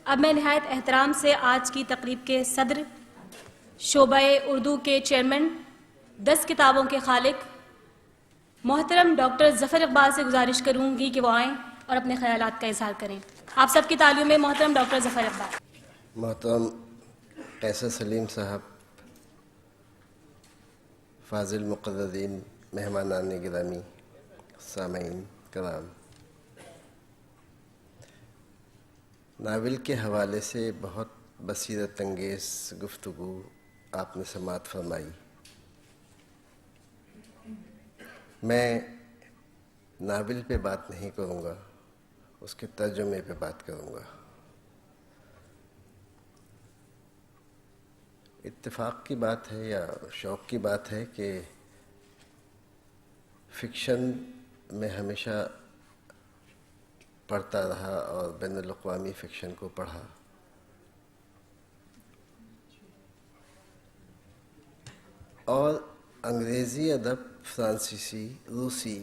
اب میں نہایت احترام سے آج کی تقریب کے صدر، شعبہ اردو کے چیئرمین، 10 کتابوں کے خالق محترم ڈاکٹر ظفر اقبال سے گزارش کروں گی کہ وہ آئیں اور اپنے خیالات کا اظہار کریں۔ آپ سب کی تالیوں میں محترم ڈاکٹر ظفر اقبال۔ محترم قیصر سلیم صاحب، فاضل مقررین، مہمانان گرامی، سامعین کرام، ناول کے حوالے سے بہت بصیرت انگیز گفتگو آپ نے سماعت فرمائی۔ میں ناول پہ بات نہیں کروں گا، اس کے ترجمے پہ بات کروں گا۔ اتفاق کی بات ہے یا شوق کی بات ہے کہ فکشن میں ہمیشہ پڑھتا رہا اور بین الاقوامی فکشن کو پڑھا۔ اور انگریزی ادب، فرانسیسی، روسی،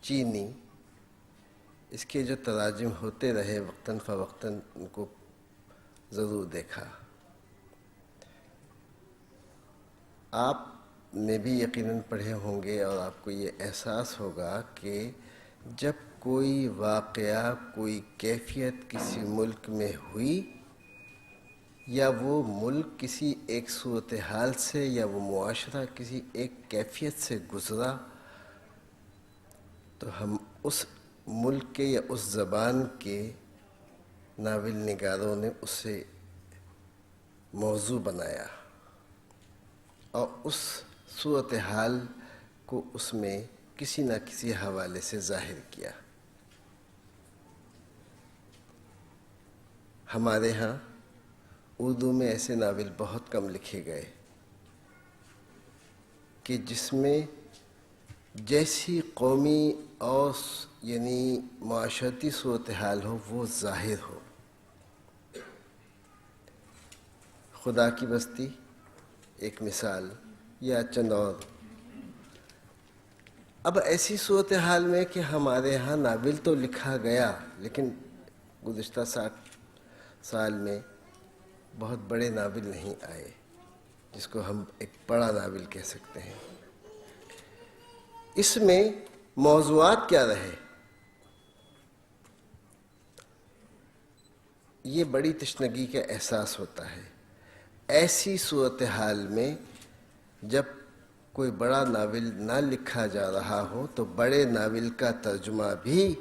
چینی، اس کے جو تراجم ہوتے رہے وقتاً فوقتاً ان کو ضرور دیکھا۔ آپ نے بھی یقیناً پڑھے ہوں گے اور آپ کو یہ احساس ہوگا کہ جب کوئی واقعہ، کوئی کیفیت کسی ملک میں ہوئی یا وہ ملک کسی ایک صورتحال سے یا وہ معاشرہ کسی ایک کیفیت سے گزرا تو ہم اس ملک کے یا اس زبان کے ناول نگاروں نے اسے موضوع بنایا اور اس صورتحال کو اس میں کسی نہ کسی حوالے سے ظاہر کیا۔ ہمارے ہاں اردو میں ایسے ناول بہت کم لکھے گئے کہ جس میں جیسی قومی اور یعنی معاشرتی صورتحال ہو وہ ظاہر ہو۔ خدا کی بستی ایک مثال یا چند اور۔ اب ایسی صورتحال میں کہ ہمارے ہاں ناول تو لکھا گیا لیکن گزشتہ 60 سال میں بہت بڑے ناول نہیں آئے جس کو ہم ایک بڑا ناول کہہ سکتے ہیں۔ اس میں موضوعات کیا رہے، یہ بڑی تشنگی کا احساس ہوتا ہے۔ ایسی صورتحال میں جب کوئی بڑا ناول نہ لکھا جا رہا ہو تو بڑے ناول کا ترجمہ بھی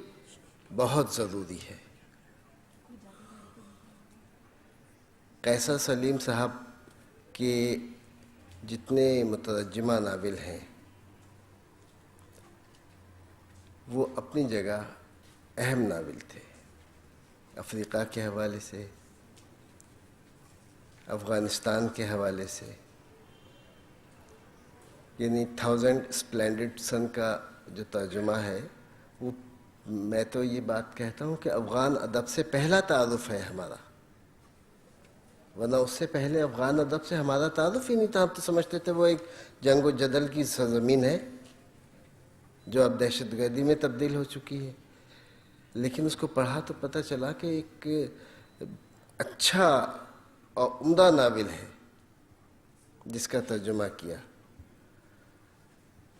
بہت ضروری ہے۔ قیصر سلیم صاحب کے جتنے مترجمہ ناول ہیں وہ اپنی جگہ اہم ناول تھے، افریقہ کے حوالے سے، افغانستان کے حوالے سے، یعنی 1000 اسپلینڈڈ سن کا جو ترجمہ ہے وہ میں تو یہ بات کہتا ہوں کہ افغان ادب سے پہلا تعارف ہے ہمارا، ورنہ اس سے پہلے افغان ادب سے ہمارا تعارف ہی نہیں تھا۔ ہم تو سمجھتے تھے وہ ایک جنگ و جدل کی سرزمین ہے جو اب دہشت گردی میں تبدیل ہو چکی ہے، لیکن اس کو پڑھا تو پتہ چلا کہ ایک اچھا اور عمدہ ناول ہے جس کا ترجمہ کیا۔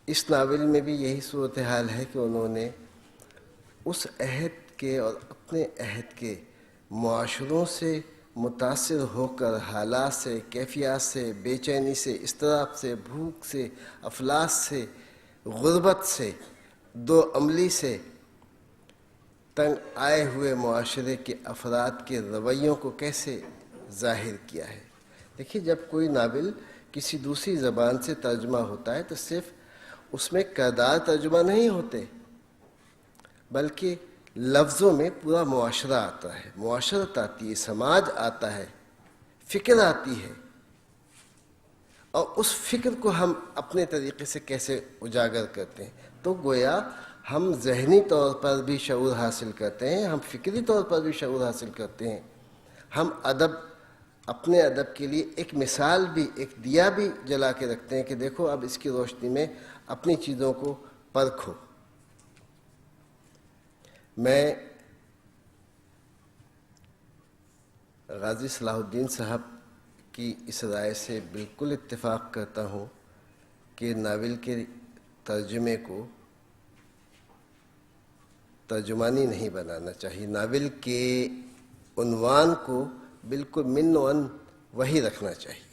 اس ناول میں بھی یہی صورتحال ہے کہ انہوں نے اس عہد کے اور اپنے عہد کے معاشروں سے متاثر ہو کر حالات سے، کیفیات سے، بے چینی سے، اضطراب سے، بھوک سے، افلاس سے، غربت سے، دو عملی سے تنگ آئے ہوئے معاشرے کے افراد کے رویوں کو کیسے ظاہر کیا ہے۔ دیکھیے، جب کوئی ناول کسی دوسری زبان سے ترجمہ ہوتا ہے تو صرف اس میں کردار ترجمہ نہیں ہوتے بلکہ لفظوں میں پورا معاشرہ آتا ہے، معاشرت آتی ہے، سماج آتا ہے، فکر آتی ہے، اور اس فکر کو ہم اپنے طریقے سے کیسے اجاگر کرتے ہیں۔ تو گویا ہم ذہنی طور پر بھی شعور حاصل کرتے ہیں، ہم فکری طور پر بھی شعور حاصل کرتے ہیں۔ ہم اپنے ادب کے لیے ایک مثال بھی، ایک دیا بھی جلا کے رکھتے ہیں کہ دیکھو اب اس کی روشنی میں اپنی چیزوں کو پرکھو۔ میں غازی صلاح الدین صاحب کی اس رائے سے بالکل اتفاق کرتا ہوں کہ ناول کے ترجمے کو ترجمانی نہیں بنانا چاہیے. ناول کے عنوان کو بالکل من و ان وہی رکھنا چاہیے.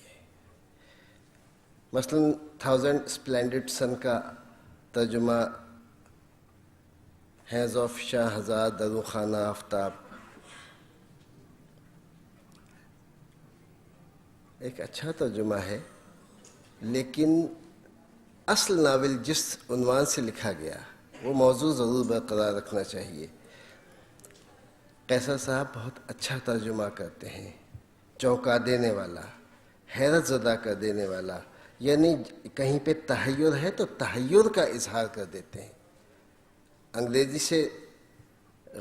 مثلا 1000 اسپلینڈڈ سن کا ترجمہ ہیز آف شاہزاد درو خانہ آفتاب ایک اچھا ترجمہ ہے، لیکن اصل ناول جس عنوان سے لکھا گیا وہ موضوع ضرور برقرار رکھنا چاہیے. قیصر صاحب بہت اچھا ترجمہ کرتے ہیں، چونکا دینے والا، حیرت زدہ کر دینے والا، یعنی کہیں پہ تحیر ہے تو تحیر کا اظہار کر دیتے ہیں. انگریزی سے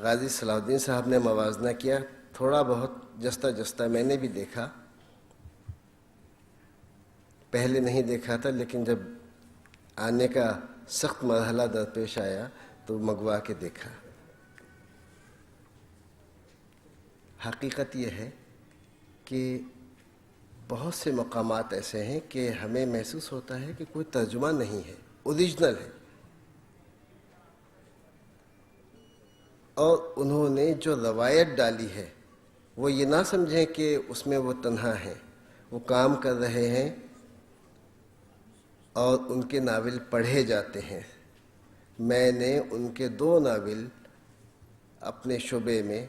غازی صلاح الدین صاحب نے موازنہ کیا، تھوڑا بہت جستہ جستہ میں نے بھی دیکھا، پہلے نہیں دیکھا تھا، لیکن جب آنے کا سخت مرحلہ درپیش آیا تو منگوا کے دیکھا. حقیقت یہ ہے کہ بہت سے مقامات ایسے ہیں کہ ہمیں محسوس ہوتا ہے کہ کوئی ترجمہ نہیں ہے، اوریجنل ہے. اور انہوں نے جو روایت ڈالی ہے وہ یہ نہ سمجھیں کہ اس میں وہ تنہا ہیں، وہ کام کر رہے ہیں اور ان کے ناول پڑھے جاتے ہیں. میں نے ان کے 2 ناول اپنے شعبے میں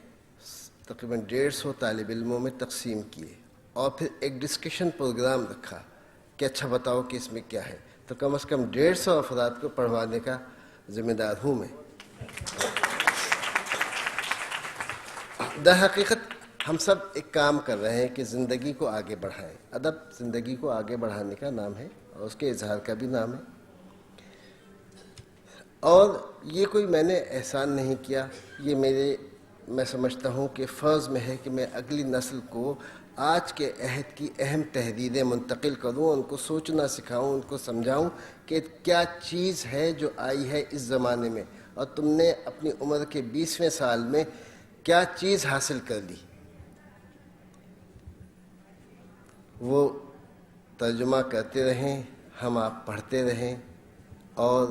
تقریباً 150 طالب علموں میں تقسیم کیے اور پھر ایک ڈسکشن پروگرام رکھا کہ اچھا بتاؤ کہ اس میں کیا ہے. تو کم از کم 150 افراد کو پڑھوانے کا ذمہ دار ہوں میں. در حقیقت ہم سب ایک کام کر رہے ہیں کہ زندگی کو آگے بڑھائیں. ادب زندگی کو آگے بڑھانے کا نام ہے اور اس کے اظہار کا بھی نام ہے. اور یہ کوئی میں نے احسان نہیں کیا، یہ میں سمجھتا ہوں کہ فرض میں ہے کہ میں اگلی نسل کو آج کے عہد کی اہم تحریریں منتقل کروں، ان کو سوچنا سکھاؤں، ان کو سمجھاؤں کہ کیا چیز ہے جو آئی ہے اس زمانے میں اور تم نے اپنی عمر کے 20ویں سال میں کیا چیز حاصل کر لی. وہ ترجمہ کرتے رہیں، ہم آپ پڑھتے رہیں اور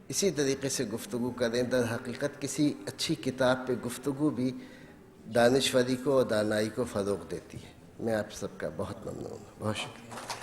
اسی طریقے سے گفتگو کریں. در حقیقت کسی اچھی کتاب پہ گفتگو بھی دانشوری کو اور دانائی کو فروغ دیتی ہے. میں آپ سب کا بہت ممنون ہوں. بہت شکریہ.